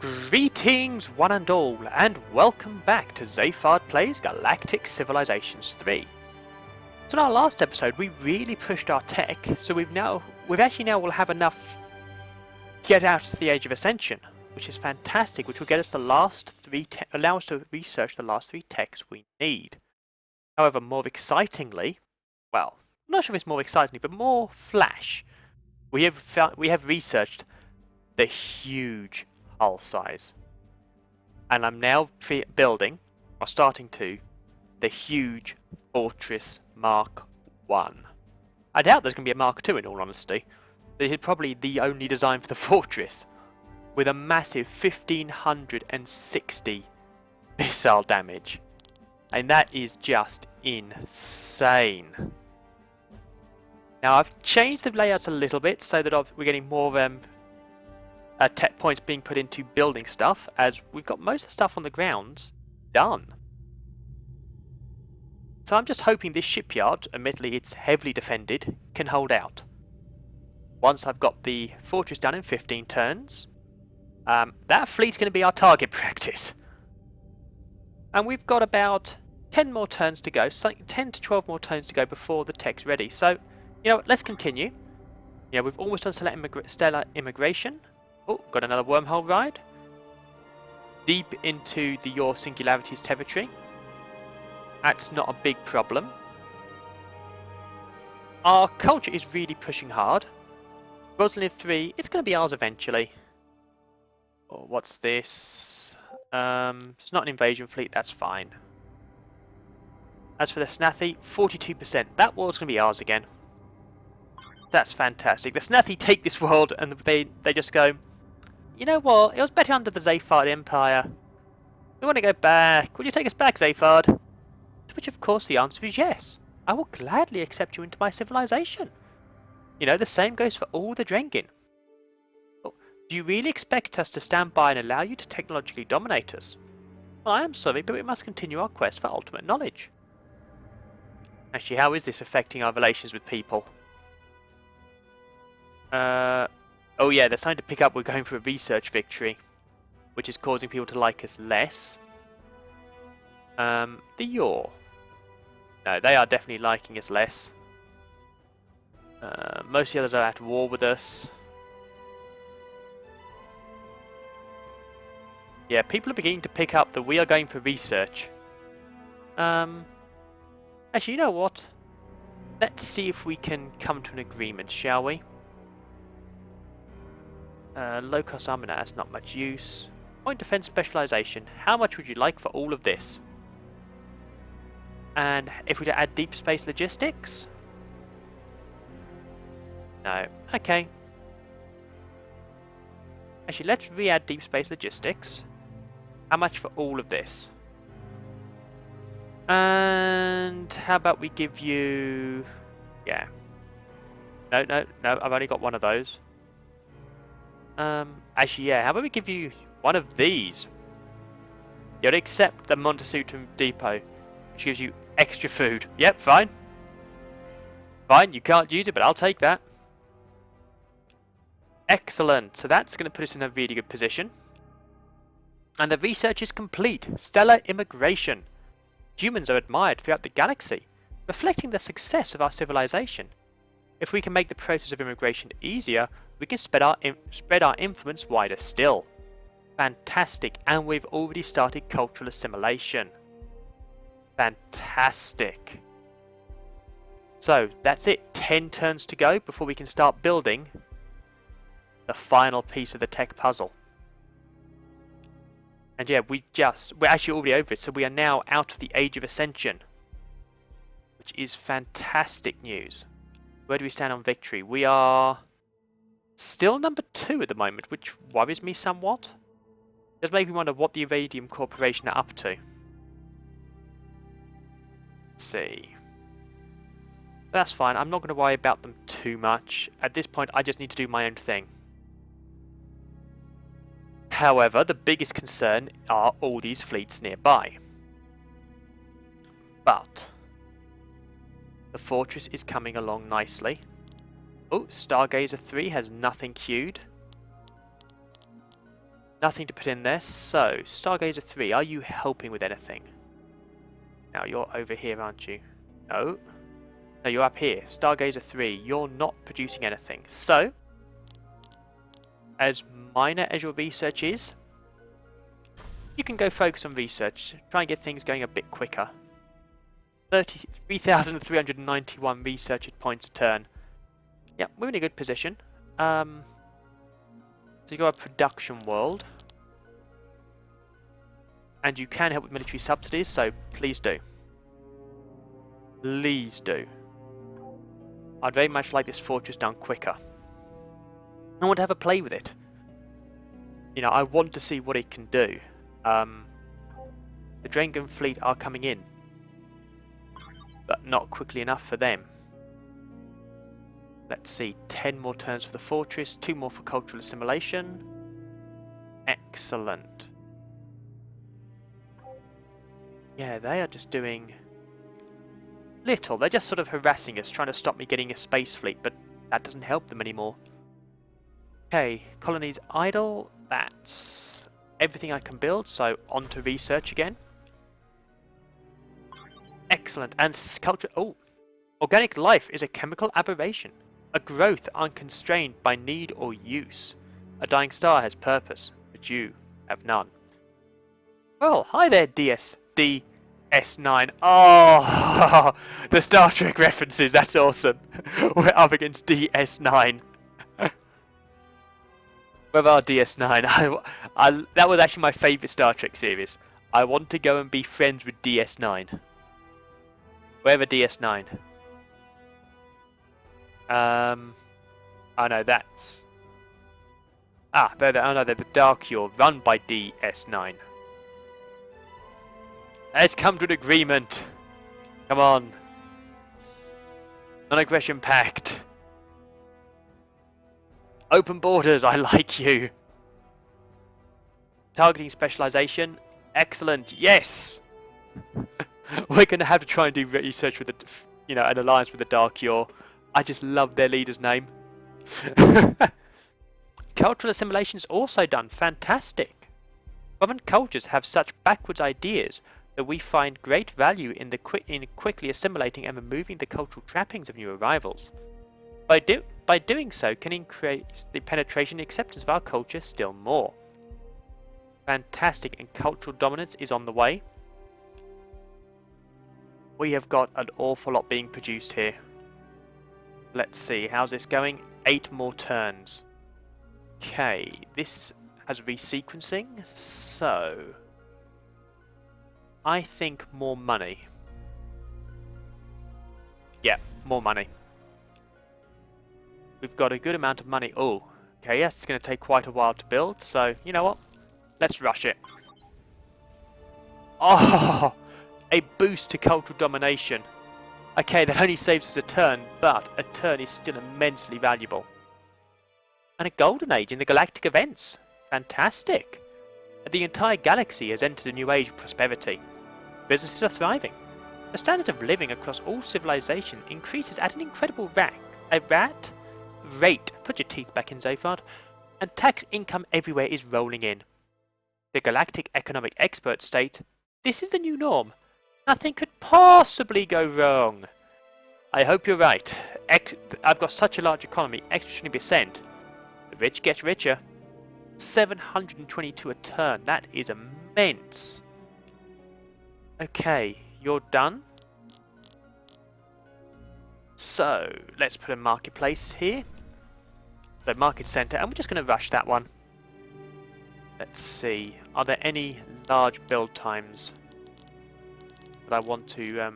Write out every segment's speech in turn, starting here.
Greetings one and all, and welcome back to Zayfard Plays Galactic Civilizations 3. So in our last episode we really pushed our tech, so we've actually now will have enough get out of the Age of Ascension, which is fantastic, which will get us the last allow us to research the last 3 techs we need. However, more excitingly, well, I'm not sure if it's more excitingly, but more flash, we have researched the huge hull size, and I'm now starting to the huge Fortress Mark 1. I doubt there's going to be a Mark 2 in all honesty. This is probably the only design for the Fortress, with a massive 1560 missile damage, and that is just insane. Now I've changed the layouts a little bit so that we're getting more tech points being put into building stuff, as we've got most of the stuff on the grounds done. So I'm just hoping this shipyard, admittedly it's heavily defended, can hold out. Once I've got the fortress done in 15 turns, that fleet's going to be our target practice. And we've got about 10 more turns to go, 10 to 12 more turns to go before the tech's ready. So, you know what, let's continue. Yeah, we've almost done stellar immigration. Oh, got another wormhole ride. Deep into your singularities territory. That's not a big problem. Our culture is really pushing hard. Rosalind 3, it's going to be ours eventually. Oh, what's this? It's not an invasion fleet, that's fine. As for the Snathi, 42%. That world's going to be ours again. That's fantastic. The Snathi take this world and they just go, you know what, it was better under the Zayfard Empire. We want to go back. Will you take us back, Zayfard? To which of course the answer is yes. I will gladly accept you into my civilization. You know, the same goes for all the Drengin. Oh, do you really expect us to stand by and allow you to technologically dominate us? Well, I am sorry, but we must continue our quest for ultimate knowledge. Actually, how is this affecting our relations with people? Oh yeah, they're starting to pick up we're going for a research victory, which is causing people to like us less. The Yaw. No, they are definitely liking us less. Most of the others are at war with us. Yeah, people are beginning to pick up that we are going for research. Actually, you know what? Let's see if we can come to an agreement, shall we? Low-cost armor, that's not much use. Point defense specialization. How much would you like for all of this? And if we add deep space logistics? No. Okay. Actually, let's re-add deep space logistics. How much for all of this? And how about we give you... Yeah. No, I've only got one of those. Actually, yeah, how about we give you one of these? You'll accept the Montasutum Depot, which gives you extra food. Yep, fine. Fine, you can't use it, but I'll take that. Excellent, so that's going to put us in a really good position. And the research is complete. Stellar immigration. Humans are admired throughout the galaxy, reflecting the success of our civilization. If we can make the process of immigration easier, we can spread our influence wider still. Fantastic, and we've already started cultural assimilation. Fantastic. So, that's it. 10 turns to go before we can start building the final piece of the tech puzzle. And yeah, we're actually already over it, so we are now out of the Age of Ascension, which is fantastic news. Where do we stand on victory? We are still number 2 at the moment, which worries me somewhat. Does make me wonder what the Iradium Corporation are up to. Let's see. That's fine, I'm not going to worry about them too much. At this point, I just need to do my own thing. However, the biggest concern are all these fleets nearby. But the fortress is coming along nicely. Oh, Stargazer 3 has nothing queued. Nothing to put in there. So, Stargazer 3, are you helping with anything? Now, you're over here, aren't you? No. No, you're up here. Stargazer 3, you're not producing anything. So, as minor as your research is, you can go focus on research. Try and get things going a bit quicker. 3,391 research points a turn. Yeah, we're in a good position. So you got a production world. And you can help with military subsidies, so please do. Please do. I'd very much like this fortress done quicker. I want to have a play with it. You know, I want to see what it can do. The Drengen fleet are coming in, but not quickly enough for them. Let's see, 10 more turns for the fortress, 2 more for cultural assimilation. Excellent. Yeah, they are just doing little. They're just sort of harassing us, trying to stop me getting a space fleet, but that doesn't help them anymore. Okay, colonies idle. That's everything I can build, so on to research again. Excellent. And culture. Oh, organic life is a chemical aberration, a growth unconstrained by need or use. A dying star has purpose, but you have none. Well, hi there, DS9. Oh, the Star Trek references. That's awesome. We're up against DS9. With our DS9, that was actually my favourite Star Trek series. I want to go and be friends with DS9. Wherever DS9. Oh no, that's... Ah, oh no, they're the Dark Cure, run by DS9. Let's come to an agreement. Come on. Non-aggression pact. Open borders, I like you. Targeting specialization. Excellent, yes! We're going to have to try and do research with the, you know, an alliance with the Dark Cure. I just love their leader's name. Cultural assimilation is also done. Fantastic. Common cultures have such backwards ideas that we find great value in quickly assimilating and removing the cultural trappings of new arrivals. By doing so, can increase the penetration and acceptance of our culture still more. Fantastic, and cultural dominance is on the way. We have got an awful lot being produced here. Let's see, how's this going? 8 more turns. Okay, this has resequencing, so I think more money. Yeah, more money. We've got a good amount of money. Oh, okay, yes, it's going to take quite a while to build, so you know what? Let's rush it. Oh, a boost to cultural domination. Okay, that only saves us a turn, but a turn is still immensely valuable. And a golden age in the galactic events. Fantastic. The entire galaxy has entered a new age of prosperity. Businesses are thriving. The standard of living across all civilization increases at an incredible rate. Put your teeth back in, Zayfard. And tax income everywhere is rolling in. The galactic economic experts state, this is the new norm. Nothing could possibly go wrong. I hope you're right. I've got such a large economy, extra 20%. The rich get richer. 722 a turn. That is immense. Okay, you're done. So, let's put a marketplace here. The market center, and we're just going to rush that one. Let's see. Are there any large build times that I want to...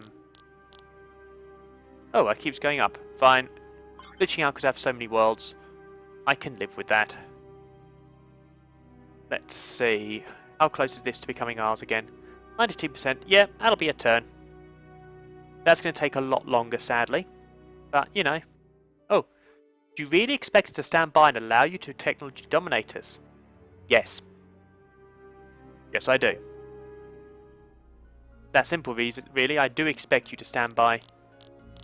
Oh, it keeps going up. Fine. Glitching out because I have so many worlds. I can live with that. Let's see. How close is this to becoming ours again? 92%. Yeah, that'll be a turn. That's going to take a lot longer, sadly. But, you know. Oh. Do you really expect it to stand by and allow you to technology dominate us? Yes. Yes, I do. That simple reason, really. I do expect you to stand by.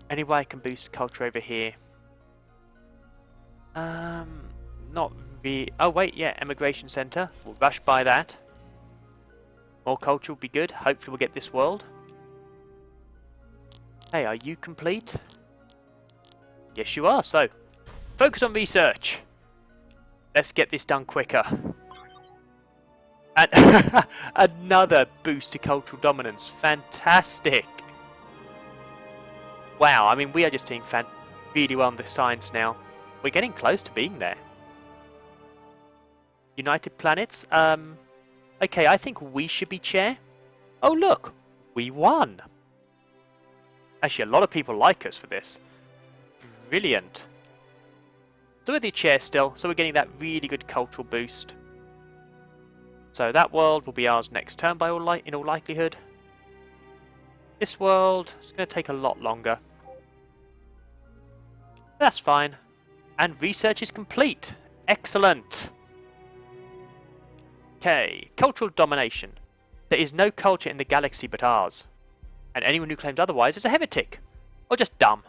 Anyway, I can boost culture over here. Not Oh wait, yeah, Emigration Centre. We'll rush by that. More culture will be good. Hopefully we'll get this world. Hey, are you complete? Yes, you are. So, focus on research. Let's get this done quicker. And another boost to cultural dominance. Fantastic. Wow, I mean, we are just doing really well on the science now. We're getting close to being there. United Planets. Okay, I think we should be chair. Oh, look. We won. Actually, a lot of people like us for this. Brilliant. So we're the chair still, so we're getting that really good cultural boost. So that world will be ours next turn in all likelihood. This world is going to take a lot longer. That's fine. And research is complete. Excellent. Okay, cultural domination. There is no culture in the galaxy but ours. And anyone who claims otherwise is a heretic. Or just dumb.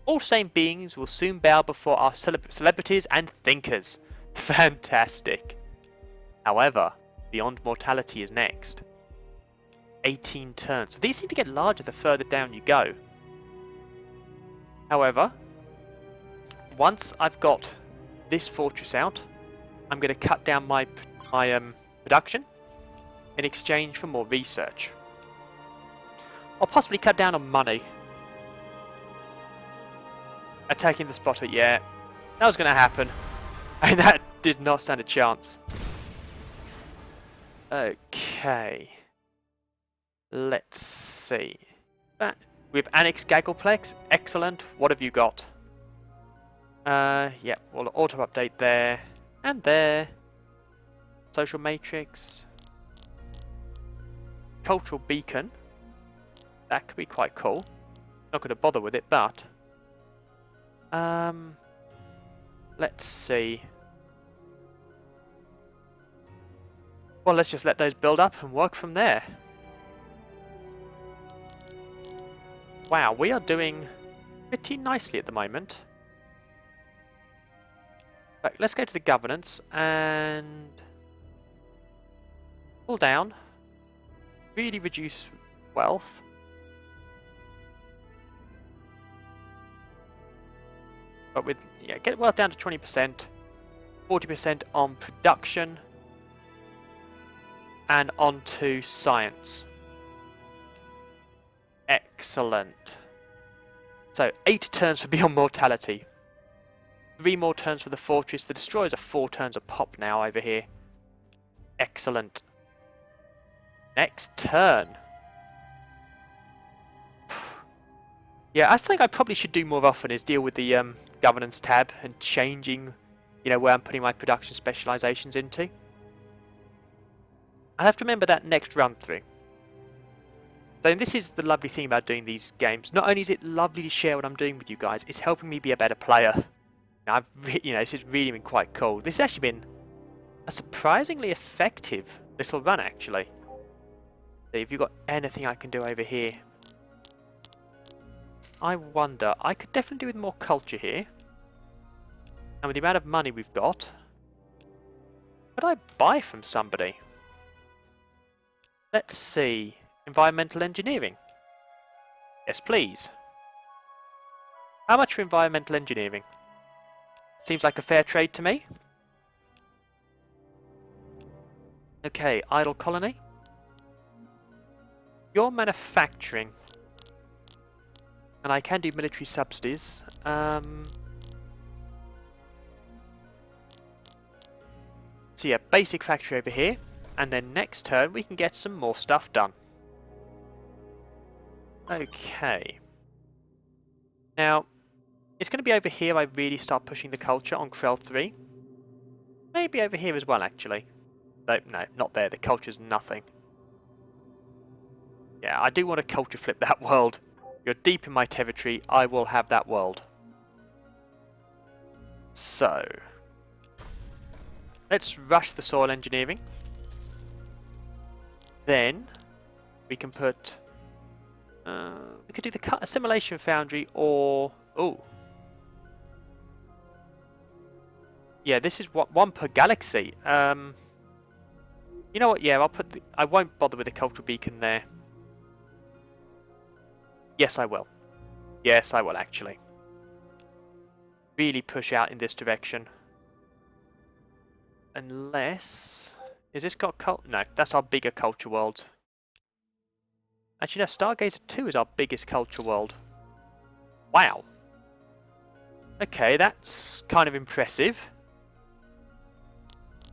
All sane beings will soon bow before our celebrities and thinkers. Fantastic. However, beyond mortality is next. 18 turns. So these seem to get larger the further down you go. However, once I've got this fortress out, I'm going to cut down my production in exchange for more research. I'll possibly cut down on money. Attacking the spotter, yeah. That was going to happen. And that did not stand a chance. Okay. Let's see. We've annexed Gaggleplex. Excellent. What have you got? Yeah, we'll auto-update there. And there. Social matrix. Cultural beacon. That could be quite cool. Not going to bother with it, but... let's see. Well, let's just let those build up and work from there. Wow, we are doing pretty nicely at the moment. Right, let's go to the governance and pull down. Really reduce wealth. But with, yeah, get wealth down to 20%, 40% on production, and onto science. Excellent. So 8 turns for Beyond Mortality. 3 more turns for the fortress. The destroyers are 4 turns a pop now over here. Excellent. Next turn. Yeah, I think I probably should do more often is deal with the governance tab and changing, you know, where I'm putting my production specializations into. I'll have to remember that next run through. So this is the lovely thing about doing these games. Not only is it lovely to share what I'm doing with you guys, it's helping me be a better player. This has really been quite cool. This has actually been a surprisingly effective little run, actually. So if you've got anything I can do over here. I wonder, I could definitely do with more culture here. And with the amount of money we've got, could I buy from somebody? Let's see. Environmental engineering. Yes, please. How much for environmental engineering? Seems like a fair trade to me. Okay, idle colony. You're manufacturing. And I can do military subsidies. So yeah, basic factory over here. And then next turn we can get some more stuff done. Okay. Now, it's going to be over here I really start pushing the culture on Krell 3. Maybe over here as well, actually. No, not there. The culture's nothing. Yeah, I do want to culture flip that world. You're deep in my territory. I will have that world. So, let's rush the soil engineering. Then, we can put... we could do the assimilation foundry or... Oh. Yeah, this is what one per galaxy. You know what? Yeah, I'll put. I won't bother with the cultural beacon there. Yes, I will. Yes, I will actually. Really push out in this direction. Unless... Is this got cult? No, that's our bigger culture world. Actually, no, Stargazer 2 is our biggest culture world. Wow. Okay, that's kind of impressive.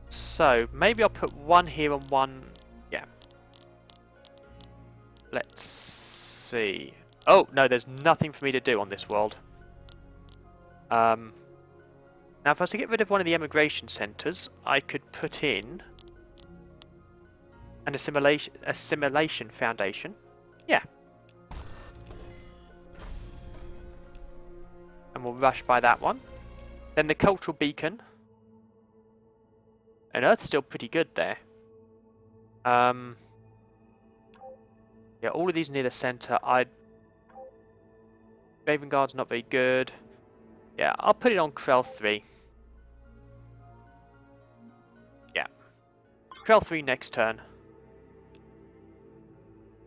So, maybe I'll put one here and one... Yeah. Let's see. Oh, no, there's nothing for me to do on this world. Now, if I was to get rid of one of the emigration centres, I could put in an assimilation foundation. Yeah. And we'll rush by that one. Then the cultural beacon. And Earth's still pretty good there. Yeah, all of these near the centre. Raven Guard's not very good. Yeah, I'll put it on Krell 3. Yeah. Krell 3 next turn.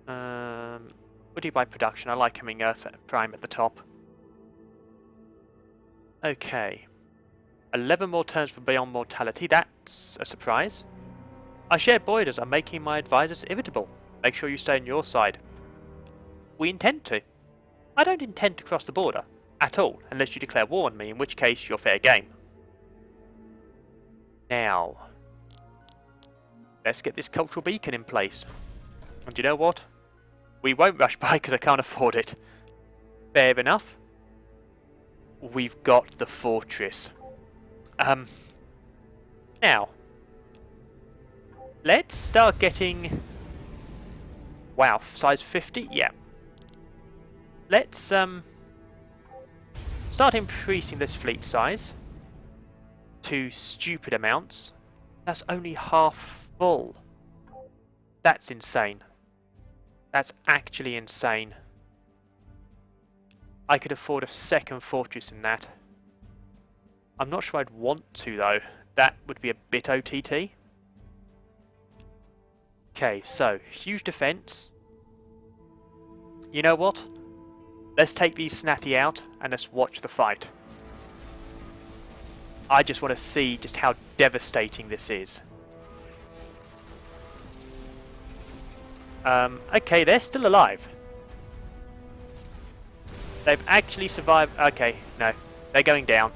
What do you buy production? I like having Earth Prime at the top. Okay. 11 more turns for Beyond Mortality. That's a surprise. Our shared borders are making my advisors irritable. Make sure you stay on your side. We intend to. I don't intend to cross the border. At all, unless you declare war on me, in which case you're fair game. Now, let's get this cultural beacon in place. And you know what? We won't rush by because I can't afford it. Fair enough. We've got the fortress. Now, let's start getting... Wow, size 50? Yeah. Let's, start increasing this fleet size to stupid amounts. That's only half full. That's insane. That's actually insane. I could afford a second fortress in that. I'm not sure I'd want to though. That would be a bit OTT. Okay, so huge defense. You know what? Let's take these Snathy out and let's watch the fight. I just want to see just how devastating this is. Okay, they're still alive. They've actually survived. Okay, no, they're going down.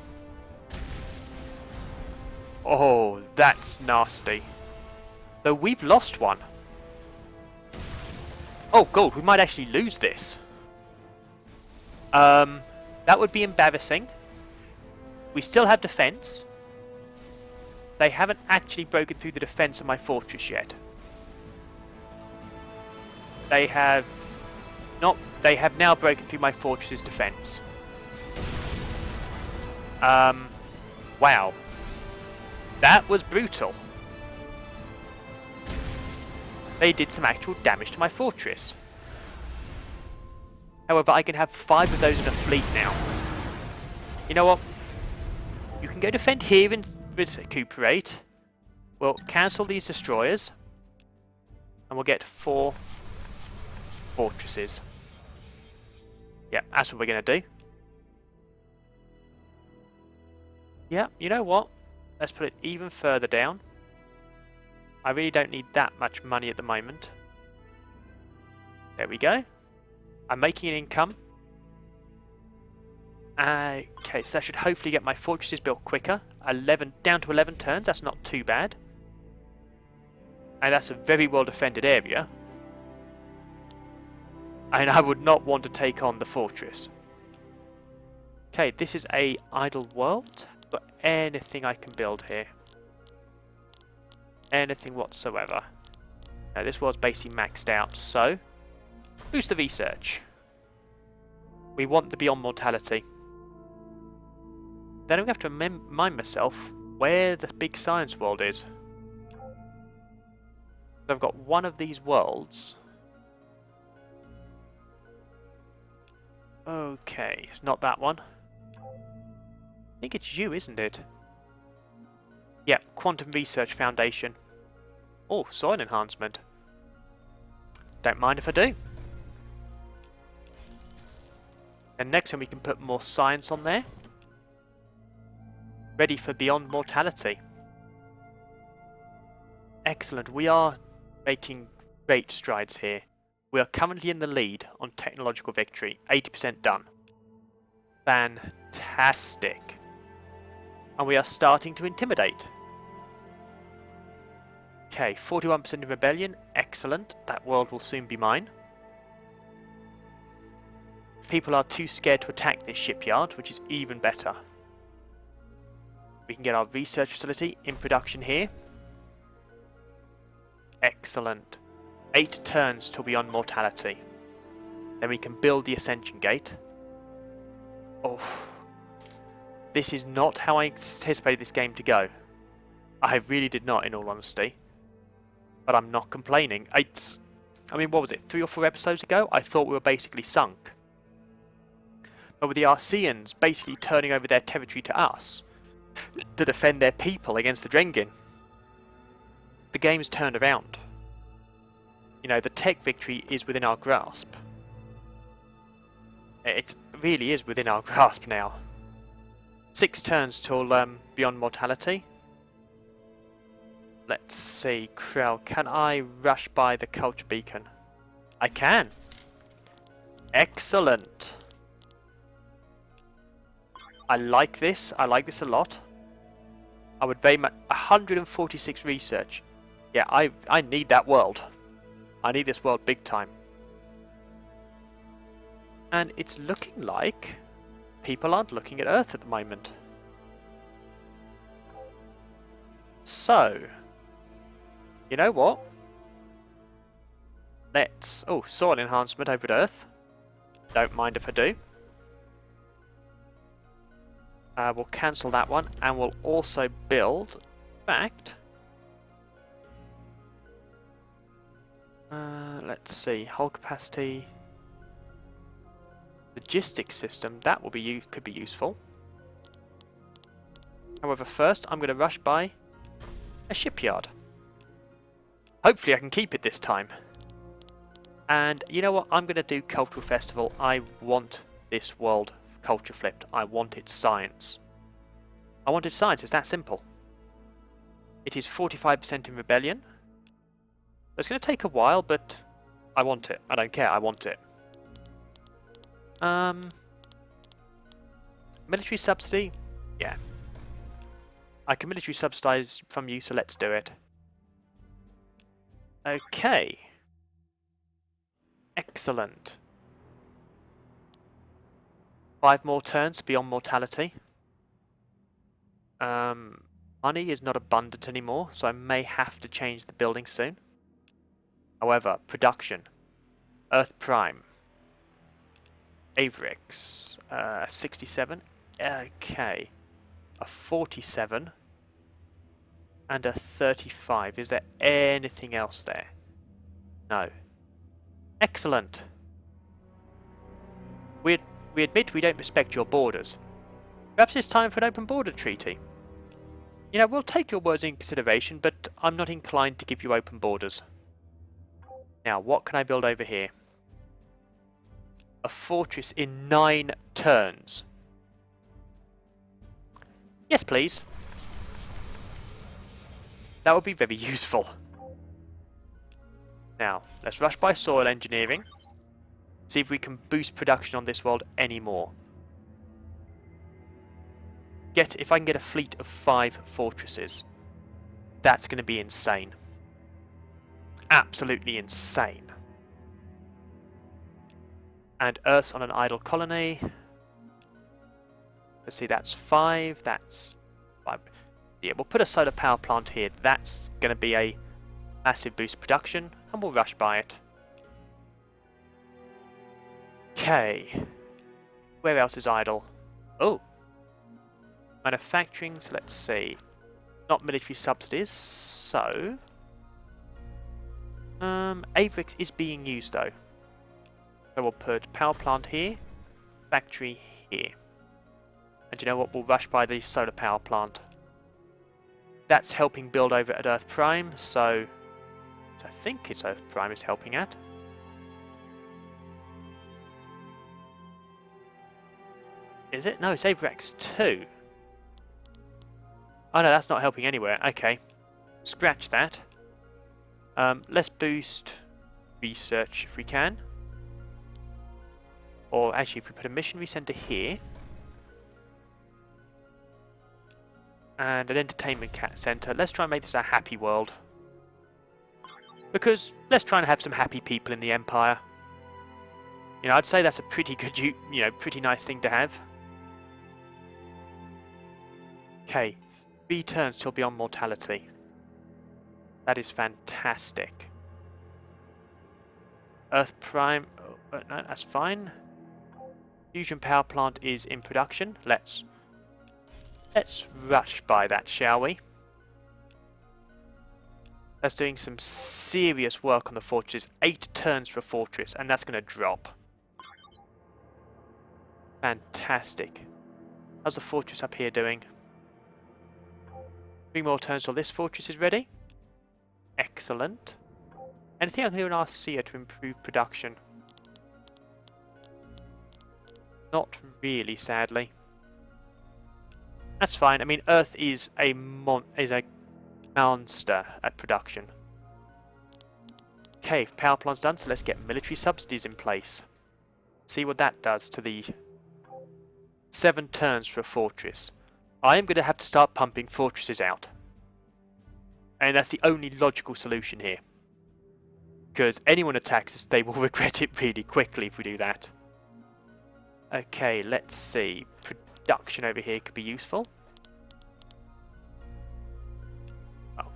Oh, that's nasty. Though we've lost one. Oh, God, we might actually lose this. That would be embarrassing. We still have defense. They haven't actually broken through the defense of my fortress yet. They have not. They have now broken through my fortress's defense. Wow. That was brutal. They did some actual damage to my fortress. However, I can have 5 of those in a fleet now. You know what? You can go defend here and recuperate. We'll cancel these destroyers. And we'll get 4 fortresses. Yeah, that's what we're going to do. Yeah, you know what? Let's put it even further down. I really don't need that much money at the moment. There we go. I'm making an income. Okay, so that should hopefully get my fortresses built quicker. 11 down to 11 turns, that's not too bad. And that's a very well defended area. And I would not want to take on the fortress. Okay, this is a idle world. Got anything I can build here? Anything whatsoever. Now this world's basically maxed out, so boost the research. We want the Beyond Mortality. Then I'm going to have to remind myself where the big science world is. So I've got one of these worlds. Okay, it's not that one. I think it's you, isn't it? Yep, Quantum Research Foundation. Oh, soil enhancement. Don't mind if I do. And next time we can put more science on there. Ready for Beyond Mortality. Excellent, we are making great strides here. We are currently in the lead on technological victory, 80% done. Fantastic. And we are starting to intimidate. Okay, 41% in rebellion, excellent. That world will soon be mine. People are too scared to attack this shipyard, which is even better. We can get our research facility in production here. Excellent. 8 turns till Beyond Mortality. Then we can build the Ascension Gate. Oh, this is not how I anticipated this game to go. I really did not, in all honesty. But I'm not complaining. I mean, what was it, 3 or 4 episodes ago? I thought we were basically sunk. But with the Arceans basically turning over their territory to us to defend their people against the Drengin, the game's turned around. You know, the tech victory is within our grasp. It really is within our grasp now. 6 turns till Beyond Mortality. Let's see, Krell, can I rush by the culture beacon? I can. Excellent. I like this a lot. I would very much... 146 research. Yeah, I need that world. I need this world big time. And it's looking like people aren't looking at Earth at the moment. So, you know what? Let's... Oh, soil enhancement over at Earth. Don't mind if I do. We'll cancel that one, and we'll also build... In fact... let's see, hull capacity... Logistics system, that will be could be useful. However, first I'm going to rush by a shipyard. Hopefully I can keep it this time. And you know what? I'm going to do Cultural Festival. I want this world culture flipped. I want its science. I want its science. It's that simple. It is 45% in rebellion. It's going to take a while, but I want it. I don't care. I want it. Military subsidy? Yeah. I can military subsidize from you, so let's do it. Okay. Excellent. 5 more turns beyond mortality. Money is not abundant anymore, so I may have to change the building soon. However, production. Earth Prime. Avrix. 67. Okay. A 47. And a 35. Is there anything else there? No. Excellent. We admit we don't respect your borders. Perhaps it's time for an open border treaty. You know, we'll take your words in consideration, but I'm not inclined to give you open borders. Now, what can I build over here? A fortress in 9 turns. Yes, please. That would be very useful. Now, let's rush by soil engineering. See if we can boost production on this world anymore. If I can get a fleet of 5 fortresses, that's going to be insane. Absolutely insane. And Earth's on an idle colony. Let's see, that's 5. That's 5. Yeah, we'll put a solar power plant here. That's going to be a massive boost production, and we'll rush by it. Okay. Where else is idle? Oh. Manufacturing, so let's see. Not military subsidies, so... Avrix is being used though. So we'll put power plant here, factory here. And you know what, we'll rush by the solar power plant. That's helping build over at Earth Prime, so I think it's Earth Prime is helping at. Is it? No, it's Averex 2. Oh no, that's not helping anywhere. Okay. Scratch that. Let's boost research if we can. Or actually, if we put a missionary centre here. And an entertainment centre. Let's try and make this a happy world. Because let's try and have some happy people in the Empire. You know, I'd say that's a pretty good, pretty nice thing to have. Okay, 3 turns till beyond mortality. That is fantastic. Earth Prime, no, that's fine. Fusion power plant is in production. Let's rush by that, shall we? That's doing some serious work on the fortress. 8 turns for a fortress, and that's going to drop. Fantastic. How's the fortress up here doing? 3 more turns till this fortress is ready. Excellent. Anything I can do in Arcia to improve production? Not really, sadly. That's fine. I mean, Earth is a monster at production. Okay, power plant's done, so let's get military subsidies in place. See what that does to the 7 turns for a fortress. I am going to have to start pumping fortresses out. And that's the only logical solution here. Because anyone attacks us, they will regret it really quickly if we do that. Okay, let's see. Production over here could be useful. Oh,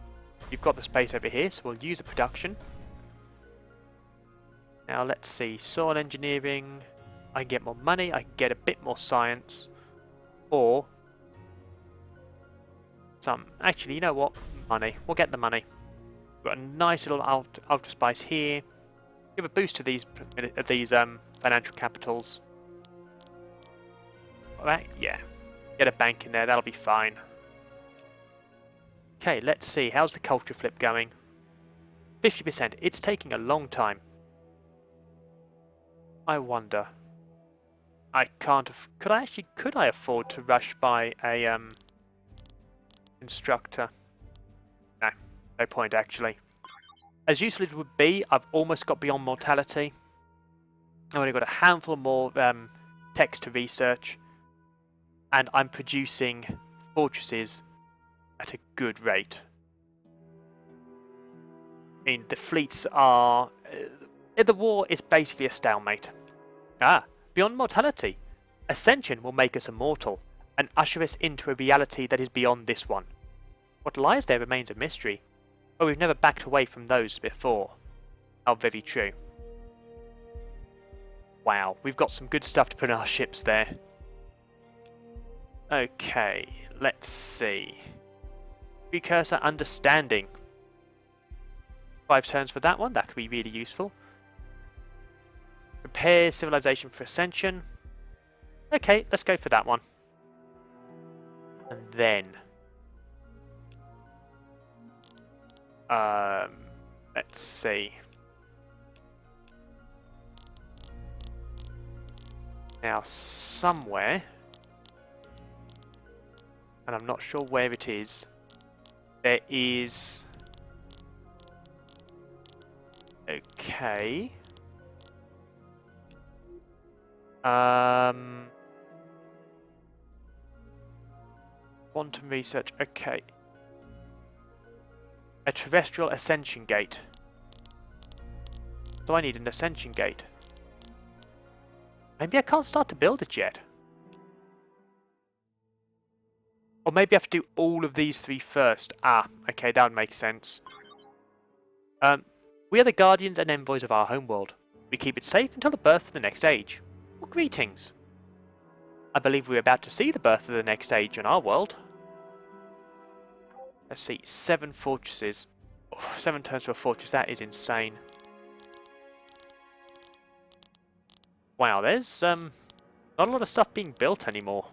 you've got the space over here, so we'll use the production. Now let's see. Soil engineering. I can get more money, I can get a bit more science. Or some... Actually, you know what? Money. We'll get the money. We've got a nice little ultra spice here. Give a boost to these financial capitals. Alright, yeah. Get a bank in there, that'll be fine. Okay, let's see. How's the culture flip going? 50%. It's taking a long time. I wonder. I can't... Could I afford to rush by a instructor? No point, actually. As useful as it would be, I've almost got beyond mortality. I've only got a handful more text to research. And I'm producing fortresses at a good rate. I mean, the fleets are... the war is basically a stalemate. Beyond mortality. Ascension will make us immortal and usher us into a reality that is beyond this one. What lies there remains a mystery. But we've never backed away from those before. How very true. Wow, we've got some good stuff to put in our ships there. Okay, let's see. Precursor understanding. 5 turns for that one, that could be really useful. Prepare civilization for ascension. Okay, let's go for that one. And then... let's see. Now, somewhere, and I'm not sure where it is, there is... Okay. Quantum research, okay. A terrestrial ascension gate. So I need an ascension gate. Maybe I can't start to build it yet. Or maybe I have to do all of these 3 first. Okay, that would make sense. We are the guardians and envoys of our homeworld. We keep it safe until the birth of the next age. Well, greetings. I believe we're about to see the birth of the next age in our world. Let's see, 7 fortresses. 7 turns for a fortress, that is insane. Wow, there's not a lot of stuff being built anymore.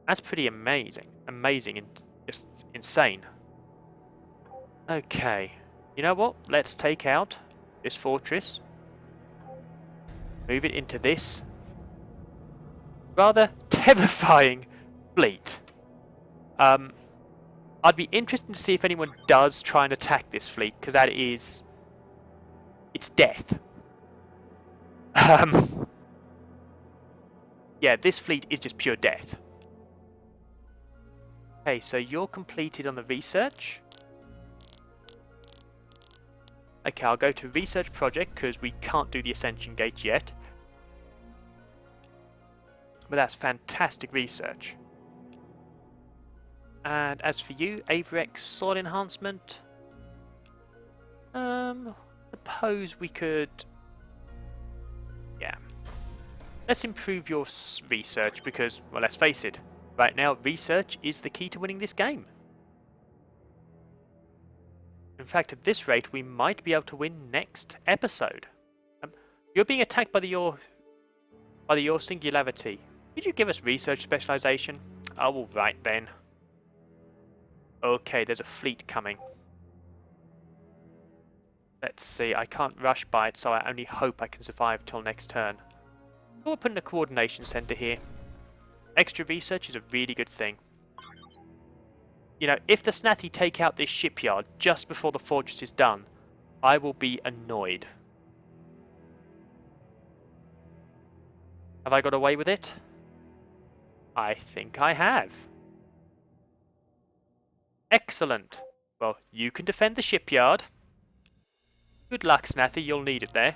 That's pretty amazing. Amazing in just insane. Okay, you know what? Let's take out this fortress. Move it into this rather terrifying fleet. I'd be interested to see if anyone does try and attack this fleet, because that is... it's death. Yeah, this fleet is just pure death. Okay, so you're completed on the research. Okay, I'll go to research project, because we can't do the ascension gate yet. But that's fantastic research. And as for you, Averex sword enhancement. Suppose we could... yeah. Let's improve your research because, well, let's face it. Right now, research is the key to winning this game. In fact, at this rate, we might be able to win next episode. You're being attacked by your singularity. Could you give us research specialization? Oh, all right then. Okay, there's a fleet coming. Let's see, I can't rush by it, so I only hope I can survive till next turn. We'll put in a coordination center here. Extra research is a really good thing. You know, if the Snathi take out this shipyard just before the fortress is done, I will be annoyed. Have I got away with it? I think I have. Excellent. Well, you can defend the shipyard. Good luck, Snathi, you'll need it there.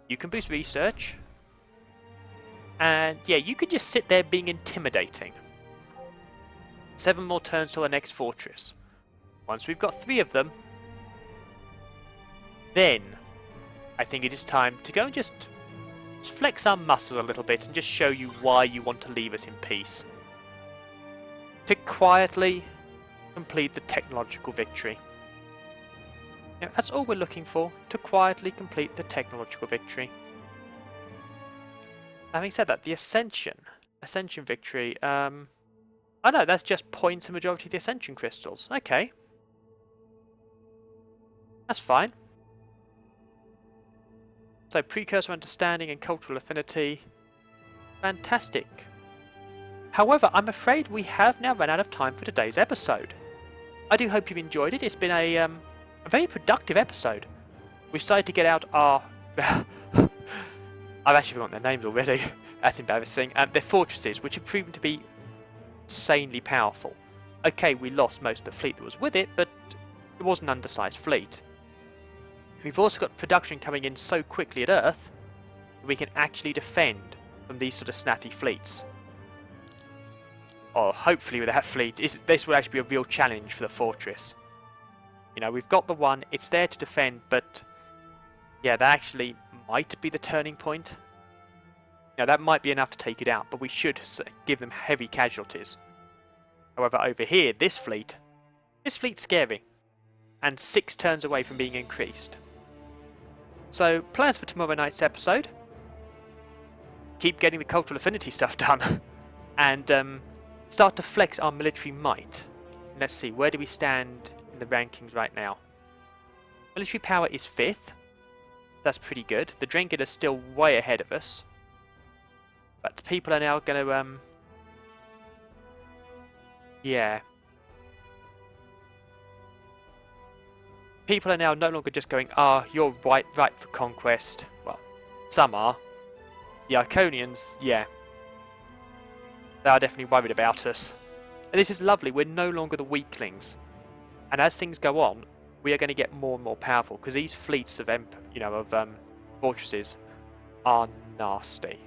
You can boost research. And yeah, you can just sit there being intimidating. 7 more turns till the next fortress. Once we've got 3 of them, then I think it is time to go and just flex our muscles a little bit and just show you why you want to leave us in peace. To quietly complete the technological victory. Now, that's all we're looking for, to quietly complete the technological victory. Having said that, the Ascension victory, oh no, that's just points the majority of the Ascension crystals. Okay. That's fine. So, precursor understanding and cultural affinity. Fantastic. However, I'm afraid we have now run out of time for today's episode. I do hope you've enjoyed it. It's been a very productive episode. We've started to get out our... I've actually forgotten their names already. That's embarrassing. They're fortresses, which have proven to be insanely powerful. Okay, we lost most of the fleet that was with it, but it was an undersized fleet. We've also got production coming in so quickly at Earth that we can actually defend from these sort of Snathi fleets. Or hopefully with that fleet, this will actually be a real challenge for the fortress. You know, we've got the one, it's there to defend, but yeah, that actually might be the turning point. Now that might be enough to take it out, but we should give them heavy casualties. However, over here, this fleet's scary, and 6 turns away from being increased. So, plans for tomorrow night's episode. Keep getting the cultural affinity stuff done, and start to flex our military might. Let's see, where do we stand in the rankings right now? Military power is 5th. That's pretty good. The Drengen are still way ahead of us. But people are now going to... yeah. People are now no longer just going, you're ripe for conquest. Well, some are. The Iconians, yeah. They are definitely worried about us. And this is lovely, we're no longer the weaklings. And as things go on, we are going to get more and more powerful, because these fleets of fortresses are nasty.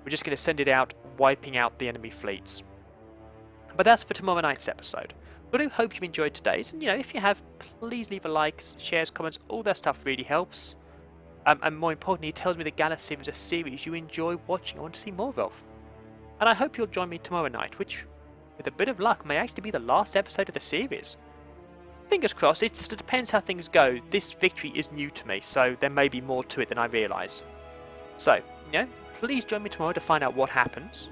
We're just going to send it out, wiping out the enemy fleets. But that's for tomorrow night's episode. I do hope you've enjoyed today's, and if you have, please leave a like, shares, comments, all that stuff really helps. And more importantly, it tells me the Galaxy is a series you enjoy watching and want to see more of. And I hope you'll join me tomorrow night, which, with a bit of luck, may actually be the last episode of the series. Fingers crossed, it depends how things go. This victory is new to me, so there may be more to it than I realise. So, please join me tomorrow to find out what happens.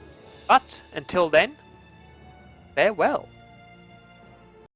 But, until then, farewell.